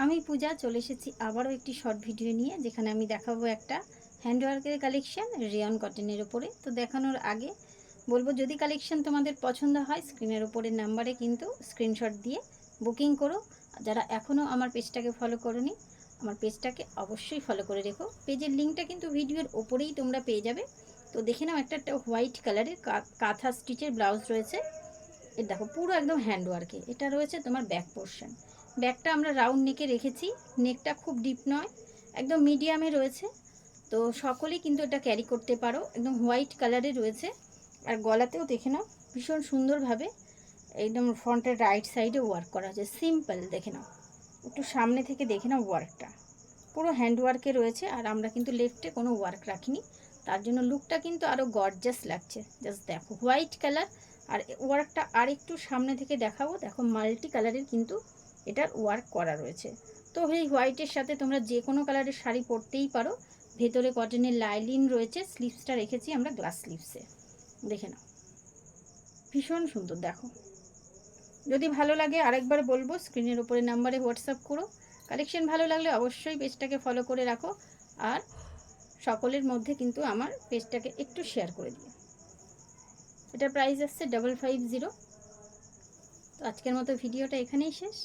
আমি পূজা চলে এসেছি আবারও একটি শর্ট ভিডিও নিয়ে, যেখানে আমি দেখাবো একটা হ্যান্ডওয়ার্কের কালেকশন রেয়ন কটনের ওপরে। তো দেখানোর আগে বলবো, যদি কালেকশন তোমাদের পছন্দ হয় স্ক্রিনের ওপরের নাম্বারে কিন্তু স্ক্রিনশট দিয়ে বুকিং করো। যারা এখনও আমার পেজটাকে ফলো করোনি, আমার পেজটাকে অবশ্যই ফলো করে রেখো। পেজের লিঙ্কটা কিন্তু ভিডিওর ওপরেই তোমরা পেয়ে যাবে। তো দেখে নাও, একটা হোয়াইট কালারের কাঁথা স্টিচের ব্লাউজ রয়েছে। এটা দেখো পুরো একদম হ্যান্ডওয়ার্কে। এটা রয়েছে তোমার ব্যাক পোর্শন। ব্যাকটা আমরা রাউন্ড নেকে রেখেছি, নেকটা খুব ডিপ নয়, একদম মিডিয়ামে রয়েছে। তো সকলেই কিন্তু এটা ক্যারি করতে পারো, একদম হোয়াইট কালারে রয়েছে। আর গলাতেও দেখে নাও ভীষণ সুন্দরভাবে একদম ফ্রন্টের রাইট সাইডে ওয়ার্ক করা আছে, সিম্পল। দেখে নাও, একটু সামনে থেকে দেখে নাও, ওয়ার্কটা পুরো হ্যান্ডওয়ার্কে রয়েছে। আর আমরা কিন্তু লেফটে কোনো ওয়ার্ক রাখিনি, তার জন্য লুকটা কিন্তু আরও গর্জাস লাগছে। জাস্ট দেখো হোয়াইট কালার, আর ওয়ার্কটা আর একটু সামনে থেকে দেখাবো। দেখো মাল্টি কালারের কিন্তু এটার ওয়ার্ক করা রয়েছে। তো এই হোয়াইটের সাথে তোমরা যে কোনো কালারের শাড়ি পরতেই পারো। ভেতরে কটনের লাইলিন রয়েছে, স্লিভসটা রেখেছি আমরা গ্লাস স্লিভসে। দেখে নাও ভীষণ সুন্দর। দেখো, যদি ভালো লাগে আরেকবার বলবো, স্ক্রিনের উপরে নাম্বারে হোয়াটসঅ্যাপ করো। কালেকশন ভালো লাগলে অবশ্যই পেজটাকে ফলো করে রাখো, আর সকলের মধ্যে কিন্তু আমার পেজটাকে একটু শেয়ার করে দিও। এটার প্রাইস আসছে 550। তো আজকের মতো ভিডিওটা এখানেই শেষ।